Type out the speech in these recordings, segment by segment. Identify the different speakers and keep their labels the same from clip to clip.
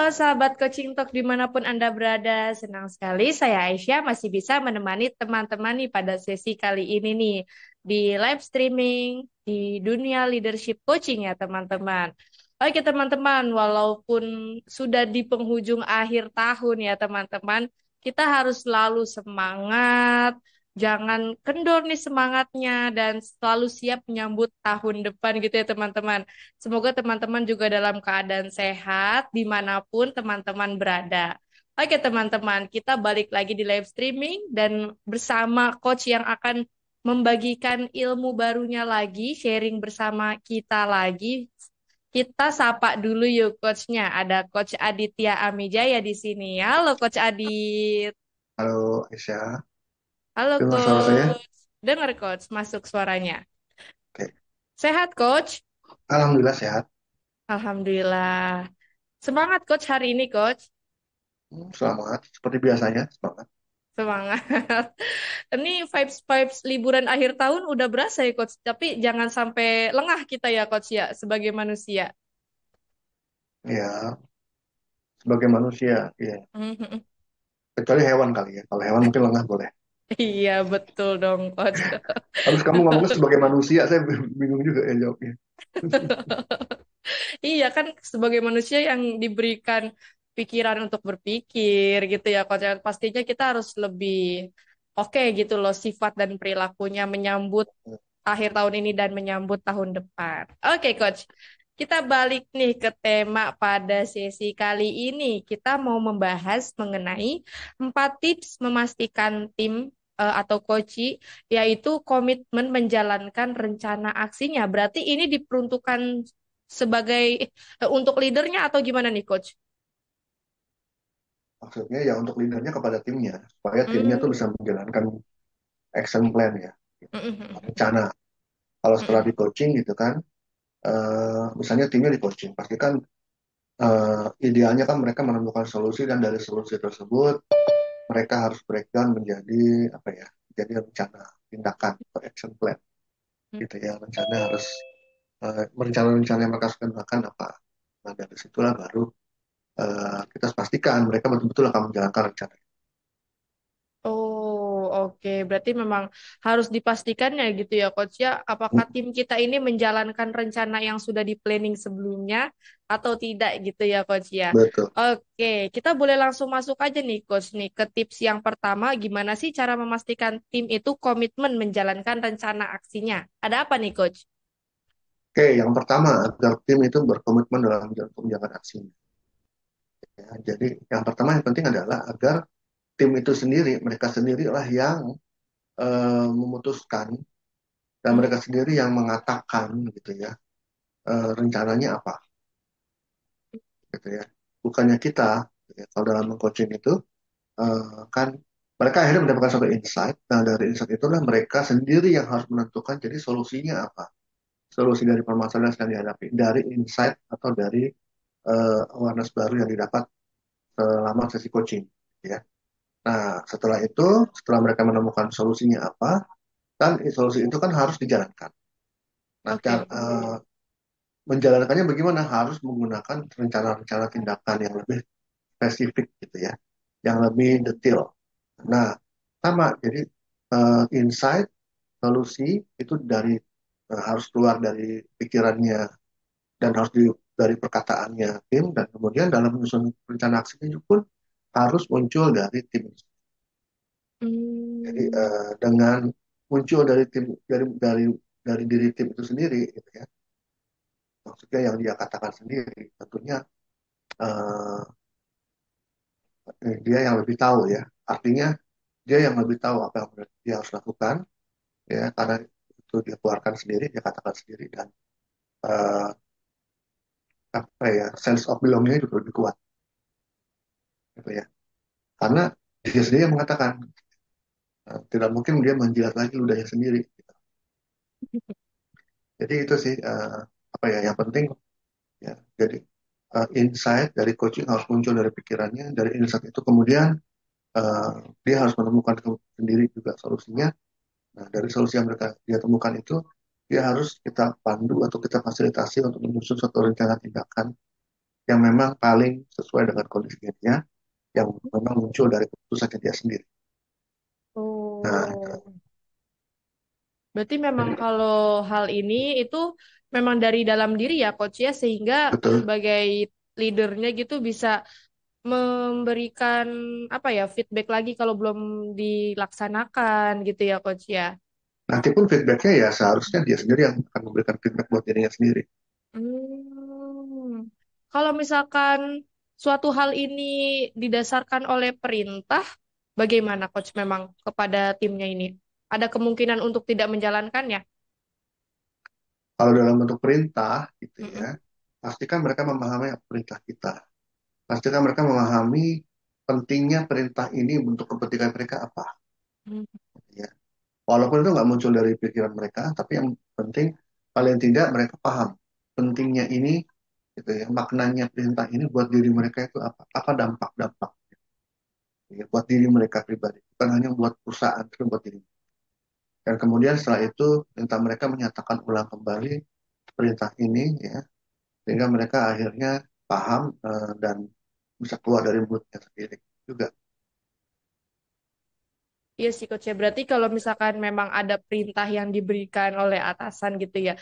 Speaker 1: Halo sahabat Coaching Talk dimanapun Anda berada, senang sekali saya Aisyah masih bisa menemani teman-teman nih pada sesi kali ini nih di live streaming di dunia leadership coaching ya teman-teman. Oke teman-teman, walaupun sudah di penghujung akhir tahun ya teman-teman, kita harus selalu semangat, jangan kendor nih semangatnya dan selalu siap menyambut tahun depan gitu ya teman-teman. Semoga teman-teman juga dalam keadaan sehat dimanapun teman-teman berada. Oke teman-teman, kita balik lagi di live streaming dan bersama coach yang akan membagikan ilmu barunya lagi, sharing bersama kita lagi. Kita sapa dulu yuk coachnya. Ada Coach Aditya Amijaya di sini. Halo Coach Adit.
Speaker 2: Halo Aisyah,
Speaker 1: Halo
Speaker 2: dengar suara saya?
Speaker 1: Coach. Dengar Coach, masuk suaranya.
Speaker 2: Oke,
Speaker 1: Sehat Coach?
Speaker 2: Alhamdulillah sehat.
Speaker 1: Alhamdulillah. Semangat Coach hari ini Coach.
Speaker 2: Selamat, seperti biasanya, semangat.
Speaker 1: Semangat. Ini vibes-vibes liburan akhir tahun udah berasa ya Coach. Tapi jangan sampai lengah kita ya Coach ya sebagai manusia.
Speaker 2: Ya, sebagai manusia, ya.
Speaker 1: Mhm.
Speaker 2: Kecuali hewan kali ya. Kalau hewan mungkin lengah boleh.
Speaker 1: Iya betul dong Coach.
Speaker 2: Habis kamu ngomongnya sebagai manusia, saya bingung juga ya jawabnya.
Speaker 1: Iya kan sebagai manusia yang diberikan pikiran untuk berpikir gitu ya Coach. Pastinya kita harus lebih oke gitu loh sifat dan perilakunya menyambut akhir tahun ini dan menyambut tahun depan. Oke, Coach. Kita balik nih ke tema pada sesi kali ini. Kita mau membahas mengenai 4 tips memastikan tim atau coach yaitu komitmen menjalankan rencana aksinya. Berarti ini diperuntukkan sebagai untuk leadernya atau gimana nih, Coach?
Speaker 2: Maksudnya ya untuk leadernya kepada timnya, supaya timnya tuh
Speaker 1: Hmm.
Speaker 2: bisa menjalankan action plan ya,
Speaker 1: Mm-mm.
Speaker 2: rencana. Kalau setelah
Speaker 1: Mm-mm.
Speaker 2: di coaching gitu kan, misalnya timnya di coaching, pasti kan idealnya kan mereka menemukan solusi dan dari solusi tersebut mereka harus breakdown menjadi apa ya, jadi rencana tindakan atau action plan gitu ya. Rencana harus rencana-rencana yang mereka kenakan apa. Nah dari situlah baru kita pastikan mereka betul-betul akan menjalankan rencana.
Speaker 1: Oh, oke. Berarti memang harus dipastikan ya gitu ya, Coach ya, apakah tim kita ini menjalankan rencana yang sudah di planning sebelumnya atau tidak gitu ya, Coach ya.
Speaker 2: Betul.
Speaker 1: Oke, kita boleh langsung masuk aja nih, Coach nih, ke tips yang pertama, gimana sih cara memastikan tim itu komitmen menjalankan rencana aksinya? Ada apa nih, Coach?
Speaker 2: Oke, yang pertama agar tim itu berkomitmen dalam menjalankan aksinya. Ya. Jadi yang pertama yang penting adalah agar tim itu sendiri, mereka sendirilah yang memutuskan dan
Speaker 1: Hmm.
Speaker 2: mereka sendiri yang mengatakan gitu ya rencananya apa gitu ya. Bukannya kita, gitu ya. Kalau dalam coaching itu kan mereka akhirnya mendapatkan satu insight. Nah, dari insight itulah mereka sendiri yang harus menentukan jadi solusinya apa. Solusi dari permasalahan yang sedang dihadapi. Dari insight atau dari awareness baru yang didapat selama sesi coaching. Ya. Nah, setelah itu, setelah mereka menemukan solusinya apa, kan solusi itu kan harus dijalankan. Nah,
Speaker 1: Oke.
Speaker 2: menjalankannya bagaimana? Harus menggunakan rencana-rencana tindakan yang lebih spesifik gitu ya, yang lebih detail. Nah, sama. Jadi insight, solusi itu harus keluar dari pikirannya dan harus dari perkataannya tim dan kemudian dalam menyusun rencana aksinya pun harus muncul dari tim. Jadi
Speaker 1: Hmm.
Speaker 2: dengan muncul dari tim dari diri tim itu sendiri gitu ya. Maksudnya yang dia katakan sendiri tentunya eh, dia yang lebih tahu ya. Artinya dia yang lebih tahu apa yang dia harus lakukan ya karena itu dia keluarkan sendiri, dia katakan sendiri dan eh, apa ya sense of belongingnya juga lebih kuat gitu ya. Karena dia sendiri yang mengatakan tidak mungkin dia menjilat lagi ludahnya sendiri. Gitu. Jadi itu sih apa ya yang penting ya. Jadi insight dari coaching harus muncul dari pikirannya, dari insight itu kemudian eh, dia harus menemukan sendiri juga solusinya. Nah, dari solusi yang dia temukan itu, dia harus kita pandu atau kita fasilitasi untuk menyusun suatu rencana tindakan yang memang paling sesuai dengan kondisinya, yang memang muncul dari keputusannya dia sendiri. Nah,
Speaker 1: Oh, berarti memang
Speaker 2: jadi
Speaker 1: kalau hal ini itu memang dari dalam diri ya coach ya, sehingga
Speaker 2: betul.
Speaker 1: sebagai leadernya gitu bisa memberikan apa ya feedback lagi kalau belum dilaksanakan gitu ya coach ya.
Speaker 2: Nanti pun feedbacknya ya seharusnya dia sendiri yang akan memberikan feedback buat dirinya sendiri.
Speaker 1: Hmm. Kalau misalkan suatu hal ini didasarkan oleh perintah, bagaimana coach memang kepada timnya ini? Ada kemungkinan untuk tidak menjalankannya?
Speaker 2: Kalau dalam bentuk perintah, gitu
Speaker 1: Mm-mm.
Speaker 2: ya, pastikan mereka memahami apa perintah kita. Pastikan mereka memahami pentingnya perintah ini untuk kepentingan mereka apa.
Speaker 1: Mm.
Speaker 2: Ya. Walaupun itu nggak muncul dari pikiran mereka, tapi yang penting paling tidak mereka paham pentingnya ini, gitu ya, maknanya perintah ini buat diri mereka itu apa, apa dampak-dampak ya, buat diri mereka pribadi, bukan hanya buat perusahaan, tapi buat diri. Dan kemudian setelah itu minta mereka menyatakan ulang kembali perintah ini, ya, sehingga mereka akhirnya paham dan bisa keluar dari mulutnya sendiri juga.
Speaker 1: Iya sih coach ya. Berarti kalau misalkan memang ada perintah yang diberikan oleh atasan gitu ya,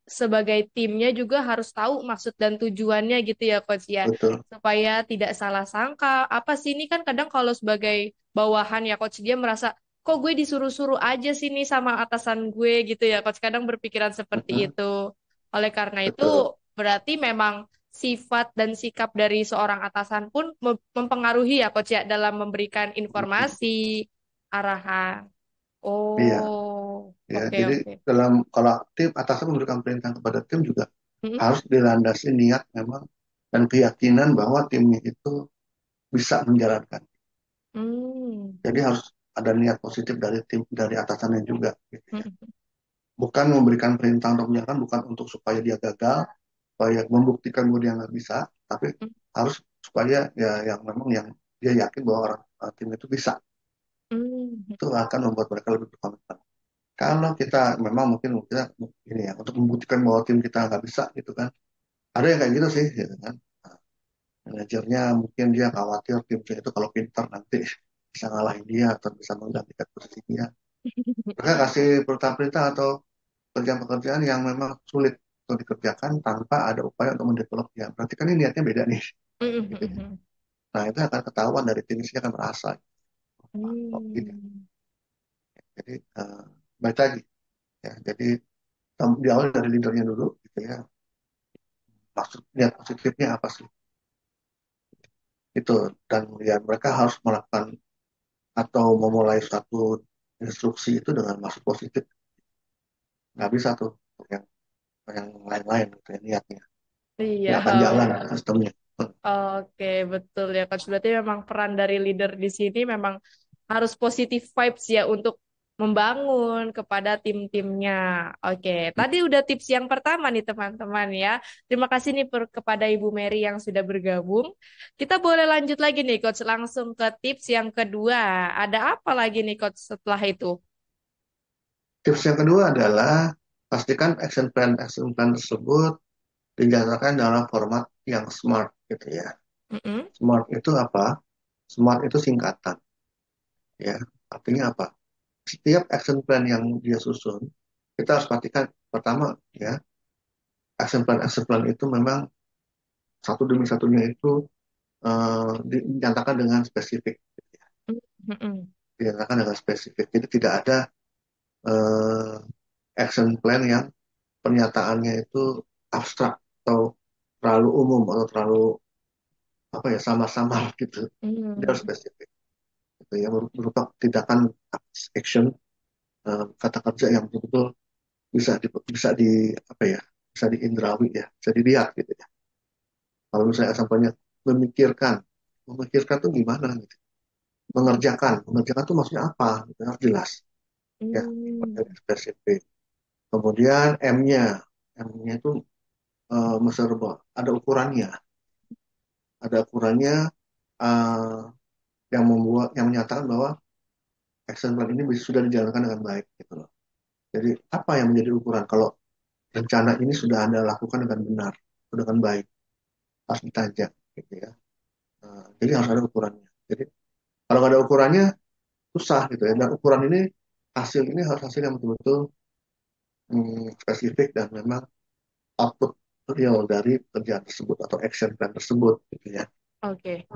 Speaker 1: sebagai timnya juga harus tahu maksud dan tujuannya gitu ya coach ya,
Speaker 2: Betul,
Speaker 1: supaya tidak salah sangka. Apa sih ini kan kadang kalau sebagai bawahan ya coach dia merasa kok gue disuruh-suruh aja sih nih sama atasan gue gitu ya coach. Kadang berpikiran seperti
Speaker 2: betul,
Speaker 1: itu. Oleh karena itu
Speaker 2: betul.
Speaker 1: berarti memang sifat dan sikap dari seorang atasan pun mempengaruhi ya coach ya dalam memberikan informasi arahan.
Speaker 2: Iya,
Speaker 1: Oh,
Speaker 2: ya.
Speaker 1: oke
Speaker 2: Jadi
Speaker 1: oke.
Speaker 2: dalam kalau tim atasan memberikan perintah kepada tim juga
Speaker 1: Mm-mm.
Speaker 2: harus dilandasi niat memang dan keyakinan bahwa timnya itu bisa menjalankan.
Speaker 1: Hmm.
Speaker 2: Jadi harus ada niat positif dari tim dari atasannya juga, gitu ya.
Speaker 1: Mm-mm.
Speaker 2: Bukan memberikan perintah untuk menjalankan, bukan untuk supaya dia gagal, supaya membuktikan bahwa dia nggak bisa, tapi harus supaya ya yang memang yang dia yakin bahwa orang tim itu bisa.
Speaker 1: Mm-mm.
Speaker 2: Itu akan membuat mereka lebih berkomitmen. Kalau kita memang mungkin kita ini ya untuk membuktikan bahwa tim kita nggak bisa gitu kan, ada yang kayak gitu sih, gitu kan. Manajernya mungkin dia khawatir timnya itu kalau pintar nanti bisa ngalahin dia atau bisa menggantikan posisi dia. Mereka kasih perintah-perintah atau pekerjaan-pekerjaan yang memang sulit untuk dikerjakan tanpa ada upaya untuk mendevelop dia. Berarti kan ini niatnya beda nih, gitu ya.
Speaker 1: Mm-mm.
Speaker 2: Nah itu akan ketahuan dari tim ini akan merasa kok gini.
Speaker 1: Hmm.
Speaker 2: Jadi baik lagi ya. Jadi di awal dari leadernya dulu, gitu ya. Maksud niat positifnya apa sih? Itu dan ya mereka harus melakukan atau memulai suatu instruksi itu dengan maksud positif. Nggak bisa tuh yang lain-lain gitu ya niatnya.
Speaker 1: Iya,
Speaker 2: Nggak akan jalan sistemnya.
Speaker 1: oke, betul ya Coach. Berarti memang peran dari leader di sini memang harus positif vibes ya untuk membangun kepada tim-timnya. Oke, tadi udah tips yang pertama nih teman-teman ya. Terima kasih nih kepada Ibu Mary yang sudah bergabung. Kita boleh lanjut lagi nih Coach, langsung ke tips yang kedua. Ada apa lagi nih Coach setelah itu?
Speaker 2: Tips yang kedua adalah pastikan action plan tersebut dijalankan dalam format yang smart gitu ya.
Speaker 1: Mm-mm.
Speaker 2: Smart itu apa? Smart itu singkatan ya. Artinya apa? Setiap action plan yang dia susun, kita harus pastikan pertama ya, action plan itu memang satu demi satunya itu dinyatakan dengan spesifik.
Speaker 1: Mm-mm.
Speaker 2: Dinyatakan dengan spesifik. Jadi tidak ada eh, action plan yang pernyataannya itu abstrak atau terlalu umum atau terlalu apa ya sama-sama gitu. Dia harus
Speaker 1: Mm.
Speaker 2: spesifik. Gitu ya, berupa tindakan action kata kerja yang betul-betul bisa di apa ya bisa diindrawi ya bisa dilihat gitu ya. Kalau misalnya sampainya memikirkan memikirkan tuh gimana gitu. Mengerjakan tuh maksudnya apa gitu, harus jelas ya
Speaker 1: Mm.
Speaker 2: spesifik. Kemudian M-nya itu mesti ada ukurannya, uh, yang menyatakan bahwa action plan ini sudah dijalankan dengan baik gitu loh. Jadi apa yang menjadi ukuran kalau rencana ini sudah Anda lakukan dengan benar, dengan baik. harus ditajak gitu ya. Jadi harus ada ukurannya. Jadi kalau nggak ada ukurannya susah gitu ya. Dan ukuran ini hasil ini harus hasil yang betul-betul spesifik dan memang output real dari kerjaan tersebut atau action plan tersebut gitu ya.
Speaker 1: Oke.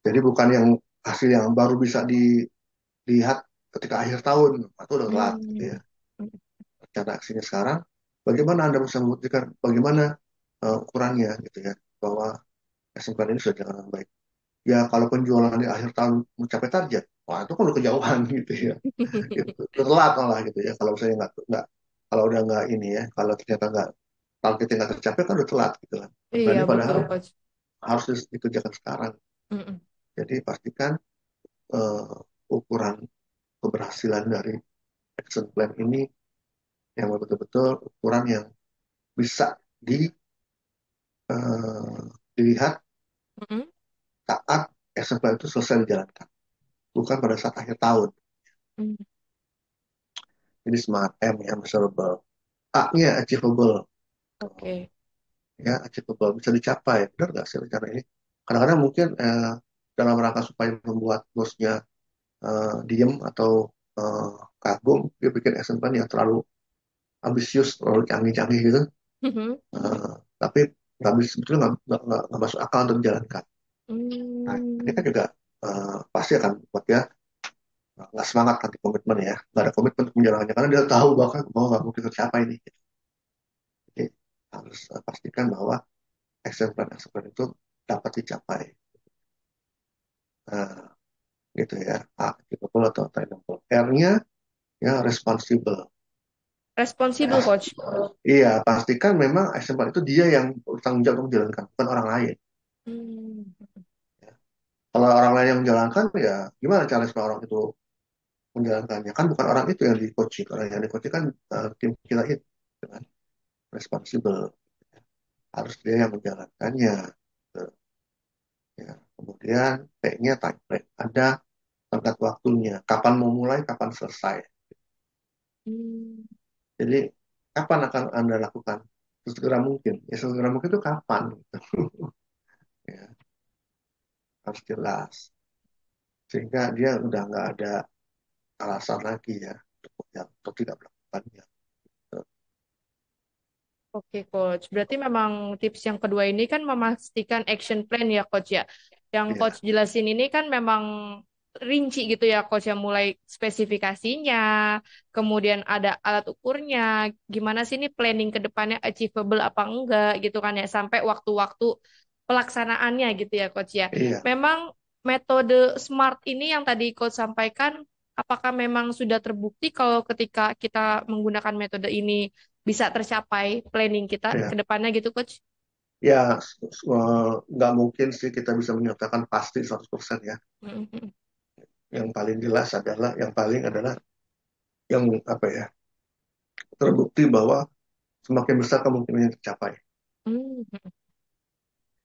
Speaker 2: Jadi bukan yang hasil yang baru bisa dilihat ketika akhir tahun atau udah telat gitu
Speaker 1: Hmm.
Speaker 2: ya. Cara aksinya sekarang, bagaimana Anda bisa membuktikan bagaimana ukurannya gitu ya bahwa action plan ini sudah jalan dengan baik. Ya kalau penjualan di akhir tahun mencapai target, wah itu kan udah kejauhan gitu ya. Itu udah telat malah gitu ya. Kalau saya nggak kalau udah nggak ini ya, kalau ternyata nggak targetnya nggak tercapai kan udah telat gitu kan. Nah
Speaker 1: Iya,
Speaker 2: ini
Speaker 1: betul,
Speaker 2: padahal
Speaker 1: Coach.
Speaker 2: harus dikerjakan sekarang.
Speaker 1: Mm-mm.
Speaker 2: Jadi pastikan eh, ukuran keberhasilan dari action plan ini yang betul-betul ukuran yang bisa eh, dilihat
Speaker 1: Mm-mm.
Speaker 2: saat action plan itu selesai dijalankan, bukan pada saat akhir tahun.
Speaker 1: Mm.
Speaker 2: Jadi smart M ya, measurable. A-nya achievable,
Speaker 1: Oke.
Speaker 2: ya achievable bisa dicapai. Benar nggak sih rencana ini? Kadang-kadang mungkin dalam rangka supaya membuat bosnya diem atau eh, kagum, dia bikin action plan yang terlalu ambisius, terlalu canggih-canggih gitu.
Speaker 1: Mhm.
Speaker 2: Eh, tapi nggak bisa sebetulnya nggak masuk akal untuk dijalankan. Nah, ini kan
Speaker 1: Hmm.
Speaker 2: juga pasti akan buat dia nggak semangat nanti komitmen ya, nggak ada komitmen untuk menjalankannya karena dia tahu bahkan mau nggak mungkin tercapai ini. Jadi harus pastikan bahwa action plan itu dapat dicapai. Nah, gitu ya. A, capable atau attainable. R-nya ya responsible.
Speaker 1: Responsible,
Speaker 2: Pas-
Speaker 1: Coach.
Speaker 2: iya, pastikan memang action plan itu dia yang bertanggung jawab untuk menjalankan, bukan orang lain.
Speaker 1: Hmm.
Speaker 2: Ya. Kalau orang lain yang menjalankan, ya gimana cara supaya orang itu menjalankannya? Kan bukan orang itu yang di coaching, orang yang di coaching kan tim kita itu dengan responsible. Harus dia yang menjalankannya. Gitu. Ya. Kemudian T-nya time frame. Ada tenggat waktunya. Kapan mau mulai, kapan selesai.
Speaker 1: Hmm.
Speaker 2: Jadi kapan akan Anda lakukan? Sesegera mungkin. Ya sesegera mungkin itu kapan? Gitu. Ya, harus jelas. Sehingga dia udah nggak ada alasan lagi ya untuk tidak melakukannya.
Speaker 1: Oke, Coach. Berarti memang tips yang kedua ini kan memastikan action plan ya, Coach ya. Yang Coach
Speaker 2: Ya,
Speaker 1: jelasin ini kan memang rinci gitu ya, Coach, yang mulai spesifikasinya, kemudian ada alat ukurnya, gimana sih ini planning ke depannya achievable apa enggak gitu kan ya, sampai waktu-waktu pelaksanaannya gitu ya, Coach ya.
Speaker 2: iya,
Speaker 1: Memang metode SMART ini yang tadi Coach sampaikan, apakah memang sudah terbukti kalau ketika kita menggunakan metode ini bisa tercapai planning kita ke
Speaker 2: ya.
Speaker 1: depannya gitu, Coach?
Speaker 2: Ya, nggak mungkin sih kita bisa menyatakan pasti 100% ya.
Speaker 1: Mhm.
Speaker 2: Yang paling jelas adalah, yang paling adalah yang apa ya, terbukti bahwa semakin besar kemungkinannya tercapai.
Speaker 1: Mhm.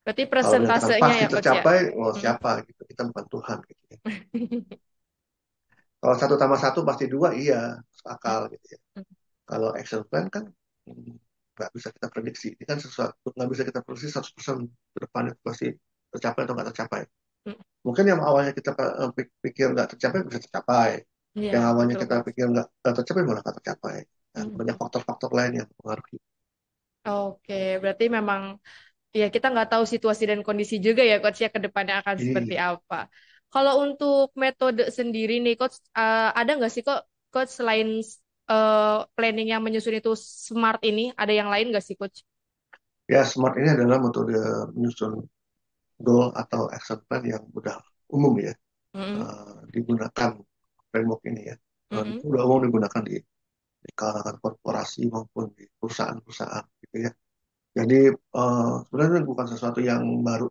Speaker 1: Berarti
Speaker 2: Kalau dinyatakan
Speaker 1: persentasenya
Speaker 2: pasti
Speaker 1: ya, Coach ya?
Speaker 2: tercapai, oh
Speaker 1: Mhm.
Speaker 2: siapa gitu, kita bukan Tuhan gitu ya. Kalau satu tambah satu pasti dua, iya, masuk akal gitu ya. Kalau action plan kan hmm, nggak bisa kita prediksi. Ini kan sesuatu nggak bisa kita prediksi 100% ke depan itu pasti tercapai atau nggak tercapai. Mungkin yang awalnya kita pikir nggak tercapai bisa tercapai.
Speaker 1: Iya,
Speaker 2: Yang awalnya
Speaker 1: betul,
Speaker 2: kita
Speaker 1: Coach.
Speaker 2: pikir nggak tercapai malah nggak tercapai. Dan banyak
Speaker 1: Mhm.
Speaker 2: faktor-faktor lain yang mempengaruhi.
Speaker 1: Oke, berarti memang ya kita nggak tahu situasi dan kondisi juga ya, Coach ya, ke depannya akan seperti
Speaker 2: Iya.
Speaker 1: apa. Kalau untuk metode sendiri nih, Coach, ada nggak sih kok, Coach, selain planning yang menyusun itu SMART ini, ada yang lain nggak sih, Coach?
Speaker 2: Ya, SMART ini adalah metode menyusun goal atau action plan yang udah umum ya.
Speaker 1: Mhm.
Speaker 2: Digunakan framework ini ya.
Speaker 1: Mhm.
Speaker 2: Udah umum digunakan di kalangan korporasi maupun di perusahaan-perusahaan gitu ya. Jadi sebenarnya bukan sesuatu yang baru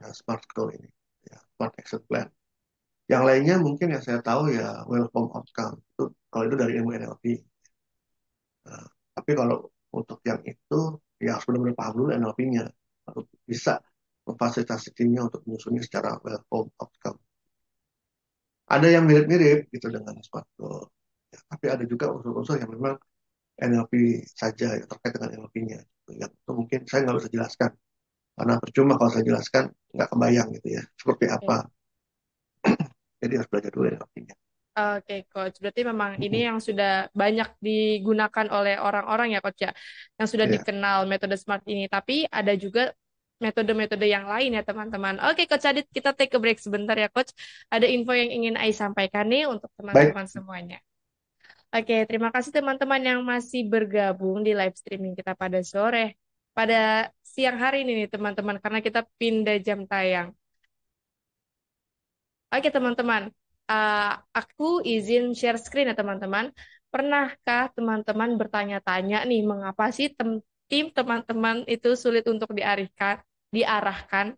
Speaker 2: ya, smart goal ini, ya, smart action plan. Yang lainnya mungkin yang saya tahu ya welcome outcome itu kalau itu dari ilmu NLP. Nah, tapi kalau untuk yang itu ya harus benar-benar paham dulu NLP-nya, baru bisa memfasilitasi timnya untuk menyusunnya secara welcome outcome. Ada yang mirip-mirip gitu dengan smart goal, ya, tapi ada juga unsur-unsur yang memang NLP saja ya, terkait dengan NLP-nya. Yang itu mungkin saya nggak bisa jelaskan. Karena percuma kalau saya jelaskan, nggak kebayang gitu ya. Seperti apa.
Speaker 1: Oke.
Speaker 2: Jadi harus belajar dulu NLP-nya.
Speaker 1: Oke, Coach. Berarti memang ini yang sudah banyak digunakan oleh orang-orang ya, Coach ya, yang sudah
Speaker 2: Ya,
Speaker 1: dikenal metode SMART ini. Tapi ada juga metode-metode yang lain ya, teman-teman. Oke, Coach Adit, kita take a break sebentar ya, Coach. Ada info yang ingin Ai sampaikan nih untuk
Speaker 2: baik.
Speaker 1: teman-teman semuanya. Oke, terima kasih teman-teman yang masih bergabung di live streaming kita pada sore. Pada siang hari ini nih, teman-teman, karena kita pindah jam tayang. Oke teman-teman, aku izin share screen ya teman-teman. Pernahkah teman-teman bertanya-tanya nih, mengapa sih tim teman-teman itu sulit untuk diarahkan?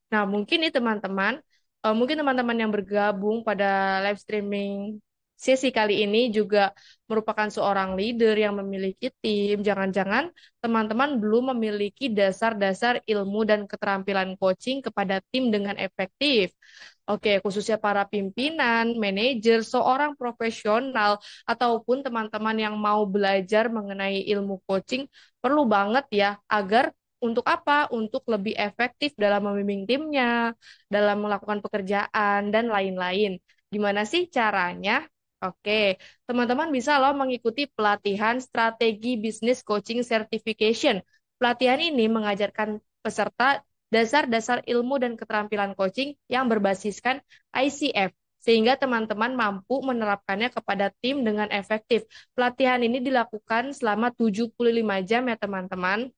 Speaker 1: Nah, mungkin nih teman-teman, mungkin teman-teman yang bergabung pada live streaming sesi kali ini juga merupakan seorang leader yang memiliki tim. Jangan-jangan teman-teman belum memiliki dasar-dasar ilmu dan keterampilan coaching kepada tim dengan efektif. Oke, khususnya para pimpinan, manajer, seorang profesional, ataupun teman-teman yang mau belajar mengenai ilmu coaching, perlu banget ya agar untuk apa? Untuk lebih efektif dalam membimbing timnya, dalam melakukan pekerjaan, dan lain-lain. Gimana sih caranya? Oke, teman-teman bisa loh mengikuti pelatihan strategi bisnis coaching certification. Pelatihan ini mengajarkan peserta dasar-dasar ilmu dan keterampilan coaching yang berbasiskan ICF, sehingga teman-teman mampu menerapkannya kepada tim dengan efektif. Pelatihan ini dilakukan selama 75 jam ya teman-teman.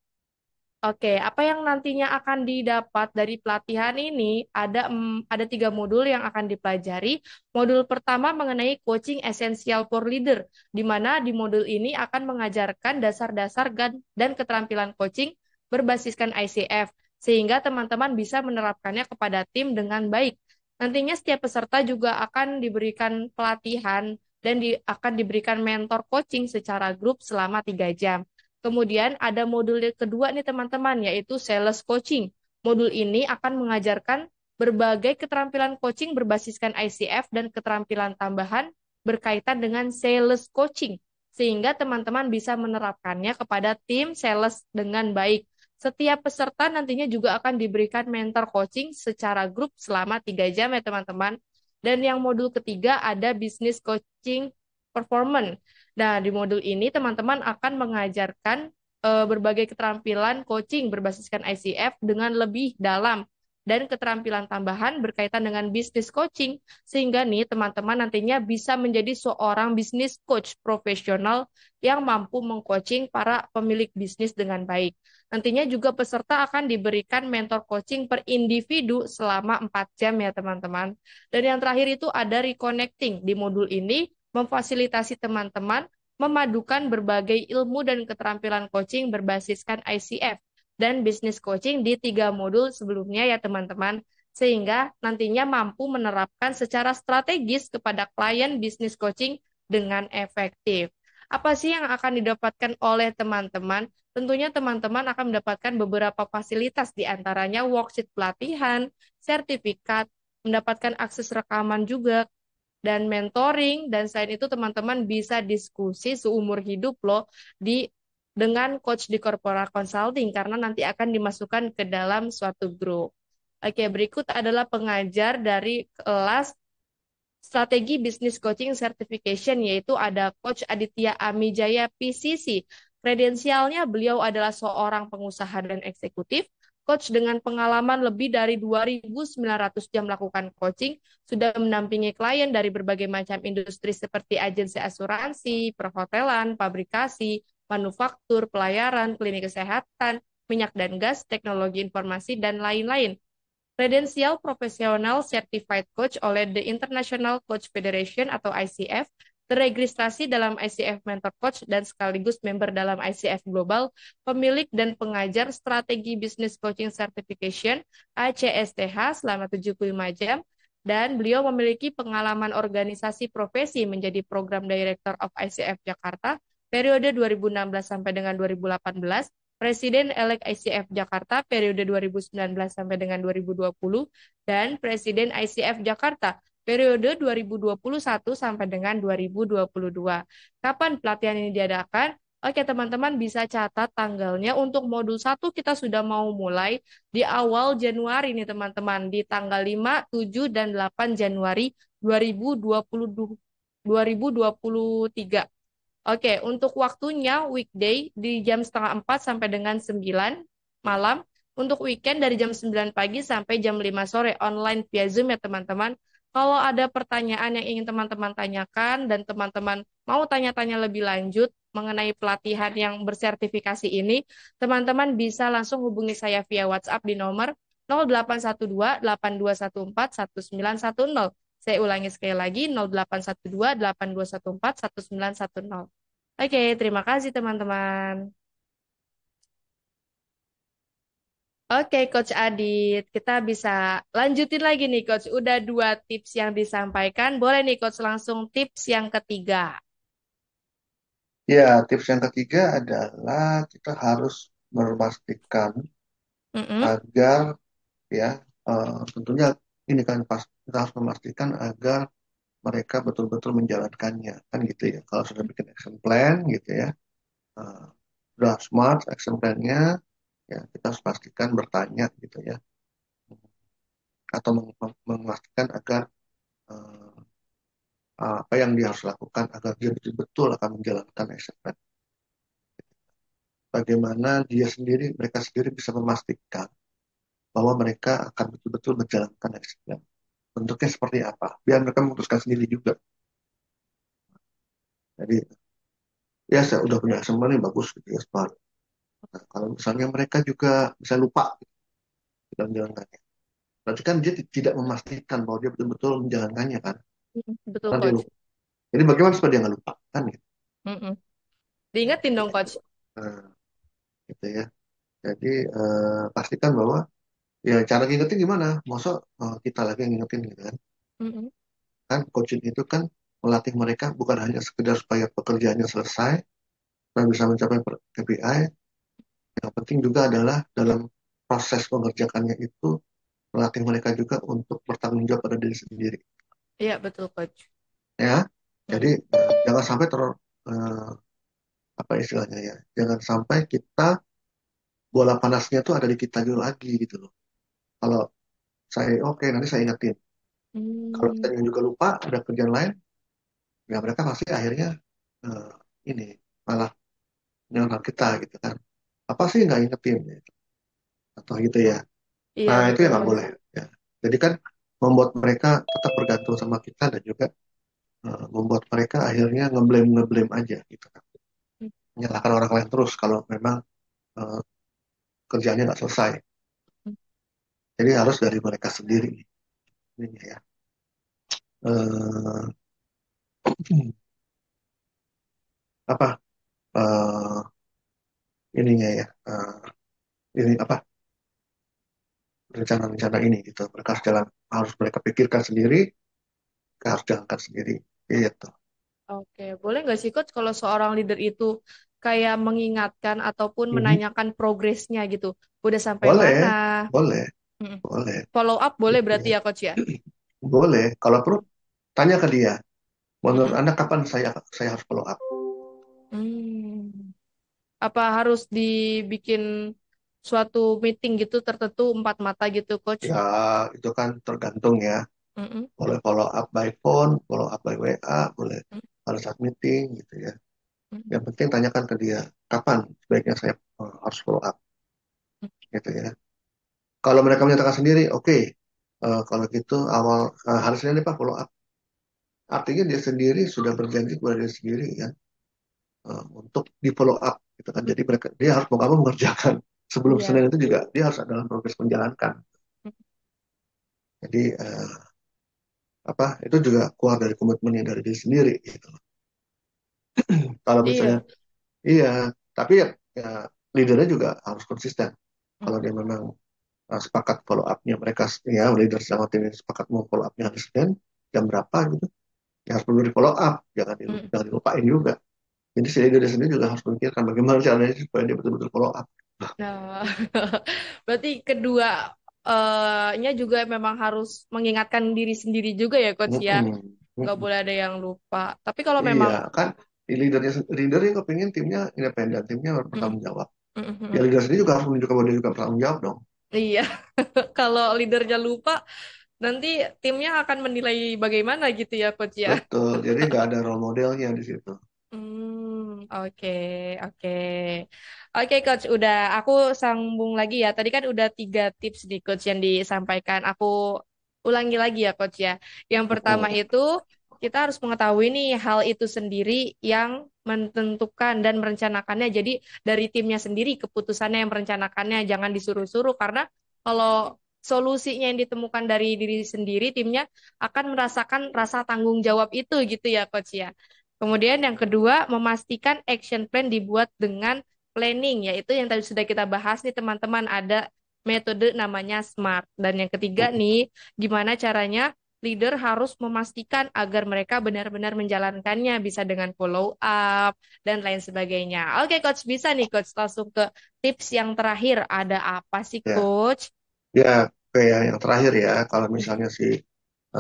Speaker 1: Oke, apa yang nantinya akan didapat dari pelatihan ini ada 3 modul yang akan dipelajari. Modul pertama mengenai coaching essential for leader, di mana di modul ini akan mengajarkan dasar-dasar dan keterampilan coaching berbasiskan ICF, sehingga teman-teman bisa menerapkannya kepada tim dengan baik. Nantinya setiap peserta juga akan diberikan pelatihan dan akan diberikan mentor coaching secara grup selama 3 jam. Kemudian ada modul kedua nih teman-teman, yaitu sales coaching. Modul ini akan mengajarkan berbagai keterampilan coaching berbasiskan ICF dan keterampilan tambahan berkaitan dengan sales coaching, sehingga teman-teman bisa menerapkannya kepada tim sales dengan baik. Setiap peserta nantinya juga akan diberikan mentor coaching secara grup selama 3 jam ya teman-teman. Dan yang modul ketiga ada business coaching performance. Nah, di modul ini teman-teman akan mengajarkan berbagai keterampilan coaching berbasiskan ICF dengan lebih dalam dan keterampilan tambahan berkaitan dengan bisnis coaching, sehingga nih teman-teman nantinya bisa menjadi seorang bisnis coach profesional yang mampu mengcoaching para pemilik bisnis dengan baik. Nantinya juga peserta akan diberikan mentor coaching per individu selama 4 jam ya teman-teman. Dan yang terakhir itu ada reconnecting. Di modul ini memfasilitasi teman-teman memadukan berbagai ilmu dan keterampilan coaching berbasiskan ICF dan bisnis coaching di 3 modul sebelumnya ya teman-teman, sehingga nantinya mampu menerapkan secara strategis kepada klien bisnis coaching dengan efektif. Apa sih yang akan didapatkan oleh teman-teman? Tentunya teman-teman akan mendapatkan beberapa fasilitas, di antaranya worksheet pelatihan, sertifikat, mendapatkan akses rekaman juga, dan mentoring, dan selain itu teman-teman bisa diskusi seumur hidup loh dengan coach di corporate consulting karena nanti akan dimasukkan ke dalam suatu grup. Oke, berikut adalah pengajar dari kelas strategi bisnis coaching certification, yaitu ada Coach Aditya Amijaya PCC. Kredensialnya beliau adalah seorang pengusaha dan eksekutif, coach dengan pengalaman lebih dari 2.900 jam melakukan coaching, sudah menampingi klien dari berbagai macam industri seperti agensi asuransi, perhotelan, pabrikasi, manufaktur, pelayaran, klinik kesehatan, minyak dan gas, teknologi informasi, dan lain-lain. Kredensial profesional certified coach oleh The International Coach Federation atau ICF, terregistrasi dalam ICF Mentor Coach dan sekaligus member dalam ICF Global, pemilik dan pengajar strategi Business Coaching Certification ACSTH selama 75 jam, dan beliau memiliki pengalaman organisasi profesi menjadi Program Director of ICF Jakarta periode 2016 sampai dengan 2018, Presiden-elek ICF Jakarta periode 2019 sampai dengan 2020, dan Presiden ICF Jakarta periode 2021 sampai dengan 2022. Kapan pelatihan ini diadakan? Oke, teman-teman bisa catat tanggalnya. Untuk modul 1 kita sudah mau mulai di awal Januari nih, teman-teman. Di tanggal 5, 7, dan 8 Januari 2023. Oke, untuk waktunya weekday di jam setengah 4 sampai dengan 9 malam. Untuk weekend dari jam 9 pagi sampai jam 5 sore online via Zoom ya teman-teman. Kalau ada pertanyaan yang ingin teman-teman tanyakan dan teman-teman mau tanya-tanya lebih lanjut mengenai pelatihan yang bersertifikasi ini, teman-teman bisa langsung hubungi saya via WhatsApp di nomor 0812 8214 1910. Saya ulangi sekali lagi 0812 8214 1910. Oke, terima kasih teman-teman. Oke, Coach Adit, kita bisa lanjutin lagi nih, Coach. Udah 2 tips yang disampaikan. Boleh nih, Coach, langsung tips yang ketiga.
Speaker 2: Ya, tips yang ketiga adalah kita harus memastikan
Speaker 1: Mm-mm.
Speaker 2: agar ya tentunya ini kan pas kita harus memastikan agar mereka betul-betul menjalankannya kan gitu ya. Kalau sudah bikin action plan gitu ya, eh, sudah smart action plan-nya, ya kita harus pastikan bertanya gitu ya, atau memastikan agar eh, apa yang dia harus lakukan agar dia betul-betul akan menjalankan action plan. Bagaimana dia sendiri, mereka sendiri bisa memastikan bahwa mereka akan betul-betul menjalankan action plan. Bentuknya seperti apa? Biar mereka memutuskan sendiri juga. Jadi ya saya udah punya action plan yang bagus gitu ya, smart. Nah, kalau misalnya mereka juga bisa lupa gitu, dalam menjalankannya. Berarti kan dia tidak memastikan bahwa dia betul-betul menjalankannya kan.
Speaker 1: Betul,
Speaker 2: Karena dia
Speaker 1: Coach.
Speaker 2: lupa. Jadi bagaimana supaya dia nggak lupa kan gitu.
Speaker 1: Mm-mm.
Speaker 2: Nah,
Speaker 1: Diingetin dong,
Speaker 2: itu.
Speaker 1: Coach.
Speaker 2: Nah, gitu ya. Jadi pastikan bahwa ya cara ngingetin gimana? Masa kita lagi yang ngingetin gitu kan.
Speaker 1: Mm-mm.
Speaker 2: Kan coaching itu kan melatih mereka bukan hanya sekedar supaya pekerjaannya selesai dan bisa mencapai KPI. Yang penting juga adalah dalam proses mengerjakannya itu melatih mereka juga untuk bertanggung jawab pada diri sendiri.
Speaker 1: Iya, betul, Coach.
Speaker 2: Ya, jadi
Speaker 1: Mm-mm.
Speaker 2: jangan sampai eh, apa istilahnya ya, jangan sampai kita bola panasnya tuh ada di kita juga lagi gitu loh. Kalau saya oke nanti saya ingetin. Kalau kita
Speaker 1: Hmm.
Speaker 2: juga lupa ada kerjaan lain, ya mereka pasti akhirnya eh, ini malah nyerang kita gitu kan. Apa sih nggak ingetin gitu. Atau gitu ya.
Speaker 1: Iya,
Speaker 2: Nah itu
Speaker 1: betul,
Speaker 2: yang nggak
Speaker 1: Coach.
Speaker 2: boleh. Ya. Jadi kan membuat mereka tetap bergantung sama kita dan juga membuat mereka akhirnya ngeblame ngeblame aja gitu kan. Menyalahkan orang lain terus kalau memang eh, kerjanya nggak selesai. Jadi harus dari mereka sendiri ini ya. Eh, apa eh, ininya ya? Ini apa rencana-rencana ini gitu. Mereka harus jalan, harus mereka pikirkan sendiri, mereka harus jalankan sendiri. Gitu.
Speaker 1: Oke, boleh nggak sih, Coach, kalau seorang leader itu kayak mengingatkan ataupun
Speaker 2: Mhm.
Speaker 1: menanyakan progresnya gitu? Udah sampai mana?
Speaker 2: Boleh, boleh,
Speaker 1: Mm-mm.
Speaker 2: boleh.
Speaker 1: Follow up boleh
Speaker 2: Gitu
Speaker 1: berarti
Speaker 2: ya.
Speaker 1: ya, Coach ya?
Speaker 2: Boleh. Kalau perlu tanya ke dia. Menurut
Speaker 1: Mm-mm.
Speaker 2: Anda kapan saya harus follow up?
Speaker 1: Hmm. Apa harus dibikin suatu meeting gitu tertentu 4 mata gitu, Coach?
Speaker 2: Ya, itu kan tergantung ya.
Speaker 1: Mm-mm.
Speaker 2: Boleh follow up by phone, follow up by WA, boleh pada saat meeting gitu ya.
Speaker 1: Mm-mm.
Speaker 2: Yang penting tanyakan ke dia, kapan sebaiknya saya harus follow up gitu ya. Kalau mereka menyatakan sendiri, oke, kalau gitu awal hari Senin nih Pak follow up. Artinya dia sendiri sudah berjanji kepada dia sendiri kan untuk di follow up gitu kan. Jadi mereka dia harus mau kamu mengerjakan sebelum
Speaker 1: Iya.
Speaker 2: Senin itu juga dia harus dalam progres menjalankan. Jadi apa itu juga keluar dari komitmennya dari diri sendiri gitu. Kalau misalnya
Speaker 1: Iya.
Speaker 2: iya, tapi ya leadernya juga harus konsisten. Kalau dia memang sepakat follow up-nya mereka ya leader sama tim ini sepakat mau follow up-nya hari Senin jam berapa gitu ya harus perlu di follow up
Speaker 1: Mm.
Speaker 2: jangan dilupain juga jadi si leader sendiri juga harus memikirkan bagaimana caranya supaya dia betul-betul follow up.
Speaker 1: Nah, berarti kedua nya juga memang harus mengingatkan diri sendiri juga ya, Coach ya.
Speaker 2: Mm-mm.
Speaker 1: Nggak
Speaker 2: Mm-mm.
Speaker 1: boleh ada yang lupa. Tapi kalau
Speaker 2: Iya
Speaker 1: memang
Speaker 2: kan Leadernya kepingin timnya independen, timnya
Speaker 1: Mm-mm.
Speaker 2: bertanggung jawab. Ya
Speaker 1: Mm-mm.
Speaker 2: leader sendiri juga harus menunjukkan bahwa dia juga bertanggung jawab dong.
Speaker 1: Iya, kalau leadernya lupa, nanti timnya akan menilai bagaimana gitu ya, Coach ya.
Speaker 2: Betul, jadi nggak ada role modelnya di situ.
Speaker 1: Oke, oke. Oke, Coach, udah aku sambung lagi ya. Tadi kan udah 3 tips nih, Coach, yang disampaikan. Aku ulangi lagi ya, Coach ya. Yang pertama
Speaker 2: Mm-mm.
Speaker 1: itu, kita harus mengetahui nih hal itu sendiri yang menentukan dan merencanakannya. Jadi dari timnya sendiri, keputusannya yang merencanakannya. Jangan disuruh-suruh, karena kalau solusinya yang ditemukan dari diri sendiri, timnya akan merasakan rasa tanggung jawab itu gitu ya, Coach ya. Kemudian yang kedua, memastikan action plan dibuat dengan planning, yaitu yang tadi sudah kita bahas nih teman-teman, ada metode namanya SMART. Dan yang ketiga nih, gimana caranya leader harus memastikan agar mereka benar-benar menjalankannya, bisa dengan follow up dan lain sebagainya. Oke, Coach, bisa nih, Coach, langsung ke tips yang terakhir. Ada apa sih,
Speaker 2: Ya,
Speaker 1: Coach?
Speaker 2: ya kayak yang terakhir ya, kalau misalnya si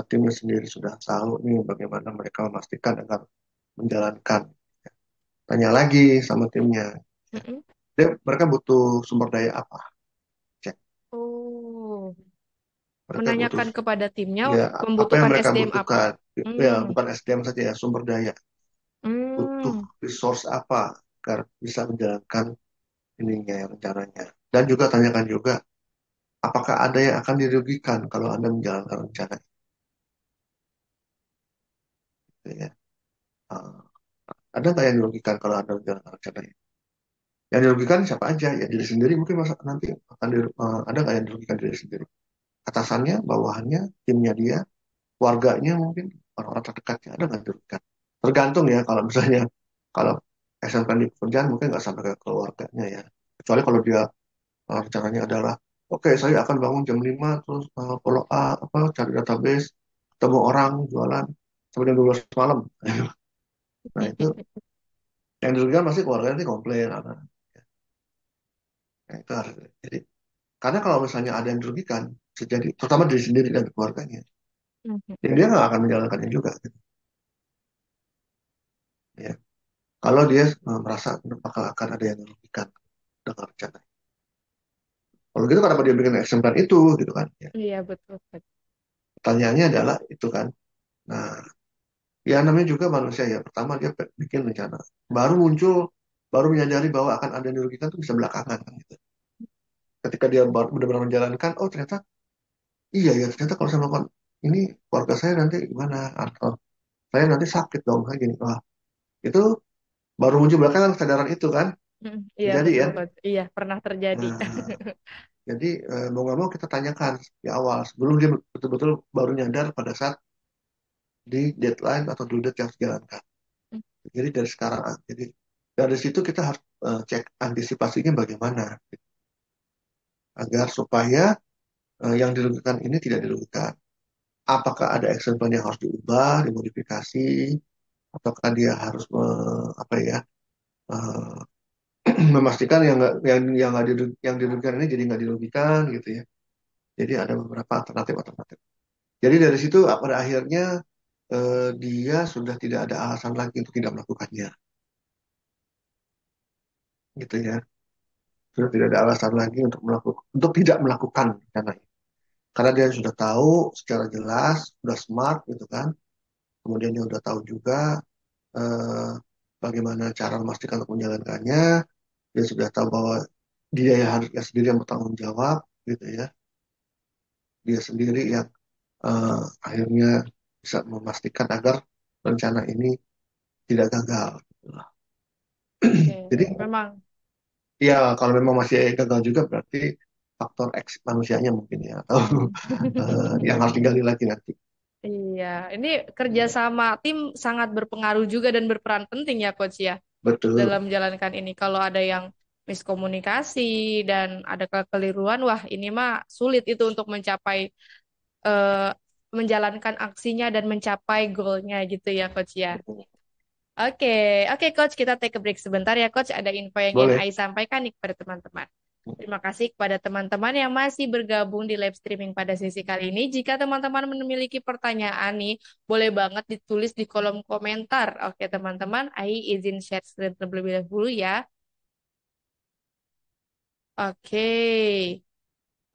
Speaker 2: timnya sendiri sudah tahu nih bagaimana mereka memastikan agar menjalankan. Tanya lagi sama timnya. Ya.
Speaker 1: Mm-mm.
Speaker 2: Mereka butuh sumber daya apa? Cek.
Speaker 1: Oh,
Speaker 2: Mereka butuh
Speaker 1: menanyakan kepada timnya
Speaker 2: ya apa yang
Speaker 1: membutuhkan
Speaker 2: mereka
Speaker 1: SDM apa?
Speaker 2: butuhkan. Ya,
Speaker 1: Hmm.
Speaker 2: bukan SDM saja ya, sumber daya. Butuh
Speaker 1: Hmm.
Speaker 2: resource apa agar bisa menjalankan ininya ya, rencananya. Dan juga tanyakan juga apakah ada yang akan dirugikan kalau Anda menjalankan rencana itu ya. Uh, ada nggak yang dirugikan kalau Anda menjalankan rencana itu? Yang dirugikan siapa aja? Ya diri sendiri mungkin masa nanti ada nggak yang dirugikan diri sendiri? Atasannya, bawahannya, timnya dia, keluarganya mungkin, orang-orang terdekatnya ada nggak yang dirugikan? Tergantung ya kalau misalnya kalau SMK di pekerjaan mungkin nggak sampai ke keluarganya ya. Kecuali kalau dia rencananya adalah oke saya akan bangun jam 5 terus follow up apa cari database ketemu orang jualan sampai jam 12 malam. Nah itu yang dirugikan pasti keluarga nanti komplain apa. Nah, itu harus jadi karena kalau misalnya ada yang dirugikan bisa jadi terutama diri sendiri dan keluarganya dan dia nggak akan menjalankannya juga gitu, ya kalau dia merasa bakal akan ada yang dirugikan dengan rencana kalau gitu kenapa dia bikin action plan itu gitu kan ya.
Speaker 1: Iya, betul.
Speaker 2: Pertanyaannya adalah itu kan nah ya namanya juga manusia ya. Pertama dia bikin rencana. Baru muncul, baru menyadari bahwa akan ada yang dirugikan itu bisa belakangan kan gitu. Ketika dia benar-benar menjalankan, oh ternyata iya ya ternyata kalau saya melakukan ini keluarga saya nanti gimana atau saya nanti sakit dong kayak gini. Wah itu baru muncul belakangan kesadaran itu kan
Speaker 1: Iya,
Speaker 2: terjadi
Speaker 1: betul,
Speaker 2: ya.
Speaker 1: Coach. Iya, pernah terjadi.
Speaker 2: Nah, jadi mau nggak mau kita tanyakan di awal sebelum dia betul-betul baru nyadar pada saat di deadline atau due date yang harus dijalankan. Jadi dari sekarang, jadi dari situ kita harus cek antisipasinya bagaimana agar supaya yang dirugikan ini tidak dirugikan. Apakah ada action plan yang harus diubah, dimodifikasi, ataukah dia harus apa ya eh, memastikan yang dirugikan ini jadi nggak dirugikan gitu ya. Jadi ada beberapa alternatif. Jadi dari situ pada akhirnya dia sudah tidak ada alasan lagi untuk tidak melakukannya, gitu ya. Sudah tidak ada alasan lagi untuk tidak melakukan karena dia sudah tahu secara jelas, sudah smart gitu kan. Kemudian dia sudah tahu juga eh, bagaimana cara memastikan untuk menjalankannya. Dia sudah tahu bahwa dia yang harusnya sendiri yang bertanggung jawab gitu ya. Dia sendiri yang akhirnya bisa memastikan agar rencana ini tidak gagal. Gitu lah.
Speaker 1: Oke,
Speaker 2: Jadi
Speaker 1: memang.
Speaker 2: ya kalau memang masih gagal juga berarti faktor X manusianya mungkin ya atau yang harus digali lagi nanti.
Speaker 1: Iya, ini kerjasama tim sangat berpengaruh juga dan berperan penting ya, Coach ya,
Speaker 2: Betul.
Speaker 1: dalam menjalankan ini. Kalau ada yang miskomunikasi dan ada kekeliruan, wah ini mah sulit itu untuk eh, menjalankan aksinya dan mencapai goalnya gitu ya, Coach ya. Oke, oke Coach, kita take a break sebentar ya Coach. Ada info yang ingin
Speaker 2: Boleh.
Speaker 1: Ai sampaikan nih kepada teman-teman. Terima kasih kepada teman-teman yang masih bergabung di live streaming pada sesi kali ini. Jika teman-teman memiliki pertanyaan nih, boleh banget ditulis di kolom komentar. Oke, teman-teman, Ai izin share screen terlebih dahulu ya. Oke.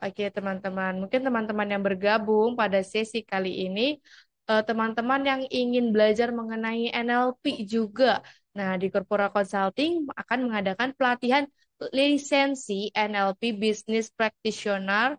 Speaker 1: Oke, teman-teman. Mungkin teman-teman yang bergabung pada sesi kali ini, teman-teman yang ingin belajar mengenai NLP juga. Nah, di Corpora Consulting akan mengadakan pelatihan lisensi NLP Business Practitioner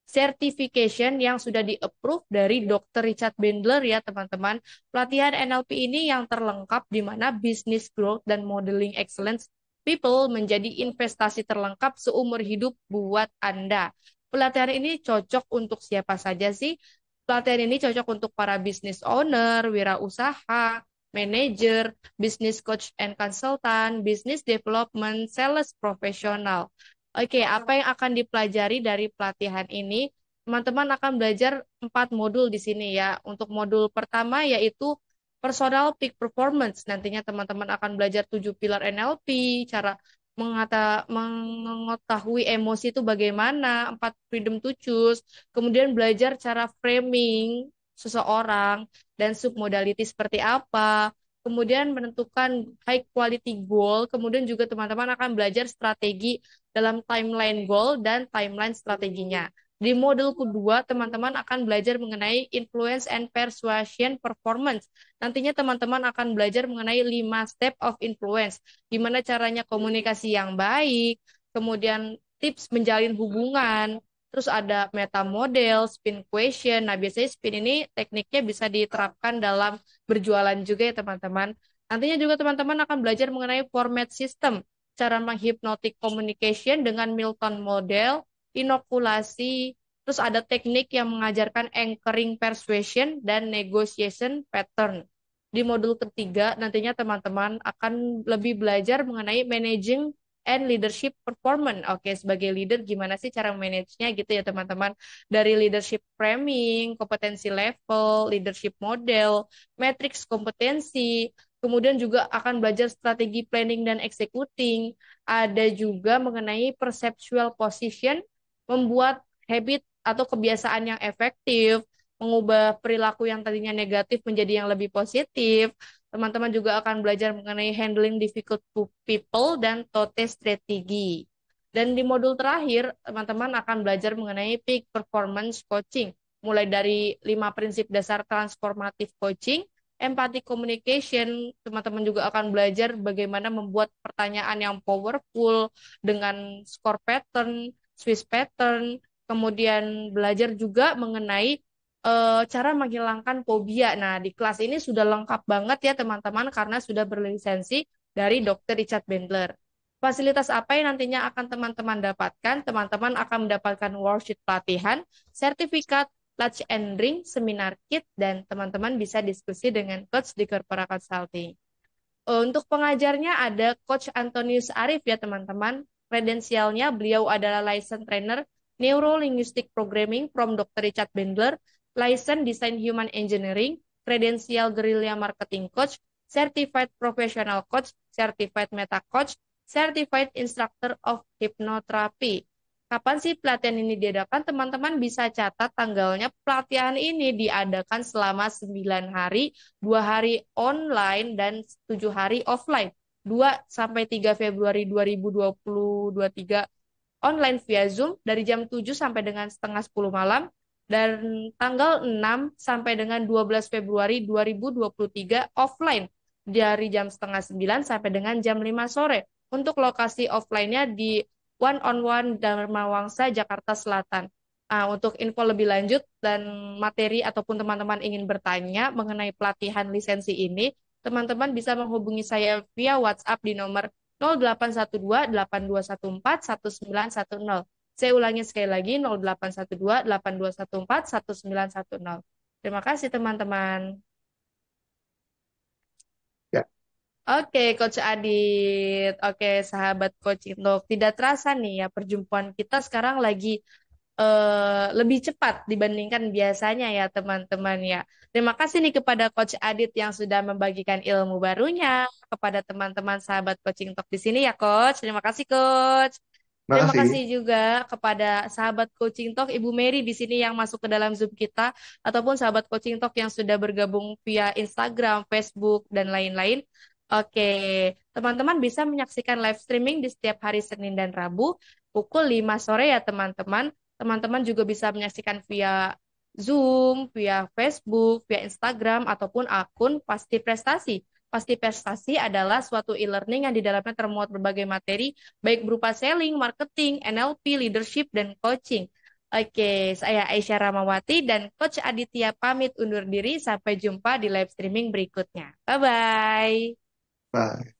Speaker 1: Certification yang sudah di-approve dari Dr. Richard Bandler ya, teman-teman. Pelatihan NLP ini yang terlengkap di mana business growth dan modeling excellence people menjadi investasi terlengkap seumur hidup buat Anda. Pelatihan ini cocok untuk siapa saja sih? Pelatihan ini cocok untuk para business owner, wirausaha, manager, business coach and consultant, business development, sales profesional. Oke, apa yang akan dipelajari dari pelatihan ini? Teman-teman akan belajar 4 modul di sini ya. Untuk modul pertama yaitu personal peak performance. Nantinya teman-teman akan belajar 7 pilar NLP, cara mengetahui emosi itu bagaimana, 4 freedom to choose, kemudian belajar cara framing seseorang dan submodality seperti apa, kemudian menentukan high quality goal, kemudian juga teman-teman akan belajar strategi dalam timeline goal dan timeline strateginya. Di modul kedua, teman-teman akan belajar mengenai influence and persuasion performance. Nantinya teman-teman akan belajar mengenai 5 step of influence, gimana caranya komunikasi yang baik, kemudian tips menjalin hubungan, terus ada meta model, spin question. Nah, biasanya spin ini tekniknya bisa diterapkan dalam berjualan juga ya teman-teman. Nantinya juga teman-teman akan belajar mengenai format system, cara menghipnotic communication dengan Milton model, inokulasi, terus ada teknik yang mengajarkan anchoring persuasion dan negotiation pattern. Di modul ketiga, nantinya teman-teman akan lebih belajar mengenai managing and leadership performance. Oke, sebagai leader gimana sih cara manage-nya gitu ya teman-teman. Dari leadership framing, kompetensi level, leadership model, matrix kompetensi, kemudian juga akan belajar strategi planning dan executing. Ada juga mengenai perceptual position, membuat habit atau kebiasaan yang efektif, mengubah perilaku yang tadinya negatif menjadi yang lebih positif. Teman-teman juga akan belajar mengenai handling difficult people dan tote strategi. Dan di modul terakhir, teman-teman akan belajar mengenai peak performance coaching, mulai dari 5 prinsip dasar transformatif coaching, empathy communication. Teman-teman juga akan belajar bagaimana membuat pertanyaan yang powerful dengan score pattern, Swiss pattern, kemudian belajar juga mengenai cara menghilangkan fobia. Nah, di kelas ini sudah lengkap banget ya teman-teman karena sudah berlisensi dari Dr. Richard Bandler. Fasilitas apa yang nantinya akan teman-teman dapatkan? Teman-teman akan mendapatkan worksheet pelatihan, sertifikat, lunch and drink, seminar kit, dan teman-teman bisa diskusi dengan coach di Corpora Consulting. Untuk pengajarnya ada Coach Antonius Arif ya teman-teman. Kredensialnya beliau adalah license trainer Neuro Linguistic Programming from Dr. Richard Bandler, license Design Human Engineering, kredensial Guerrilla Marketing Coach, Certified Professional Coach, Certified Meta Coach, Certified Instructor of Hypnotherapy. Kapan sih pelatihan ini diadakan? Teman-teman bisa catat tanggalnya. Pelatihan ini diadakan selama 9 hari, 2 hari online dan 7 hari offline. 2 sampai 3 Februari 2023 online via Zoom dari jam 7 sampai dengan setengah 10 malam dan tanggal 6 sampai dengan 12 Februari 2023 offline dari jam setengah 9 sampai dengan jam 5 sore. Untuk lokasi offline-nya di One on One Dharma Wangsa, Jakarta Selatan. Nah, untuk info lebih lanjut dan materi ataupun teman-teman ingin bertanya mengenai pelatihan lisensi ini, teman-teman bisa menghubungi saya via WhatsApp di nomor 0812 8214 1910. Saya ulangi sekali lagi 0812 8214 1910. Terima kasih teman-teman.
Speaker 2: Ya,
Speaker 1: Oke, Coach Adit. Oke, sahabat Coach Indok. Tidak terasa nih ya perjumpaan kita sekarang lagi lebih cepat dibandingkan biasanya ya teman-teman ya. Terima kasih nih kepada Coach Adit yang sudah membagikan ilmu barunya kepada teman-teman sahabat Coaching Talk di sini ya Coach. Terima kasih Coach. Terima
Speaker 2: Makasih.
Speaker 1: kasih juga kepada sahabat Coaching Talk Ibu Mary di sini yang masuk ke dalam Zoom kita ataupun sahabat Coaching Talk yang sudah bergabung via Instagram, Facebook dan lain-lain. Oke, teman-teman bisa menyaksikan live streaming di setiap hari Senin dan Rabu pukul 5 sore ya teman-teman. Teman-teman juga bisa menyaksikan via Zoom, via Facebook, via Instagram ataupun akun Pasti Prestasi. Pasti Prestasi adalah suatu e-learning yang di dalamnya termuat berbagai materi baik berupa selling, marketing, NLP, leadership, dan coaching. Oke, saya Aisyah Ramawati dan Coach Aditya pamit undur diri. Sampai jumpa di live streaming berikutnya. Bye-bye.
Speaker 2: Bye.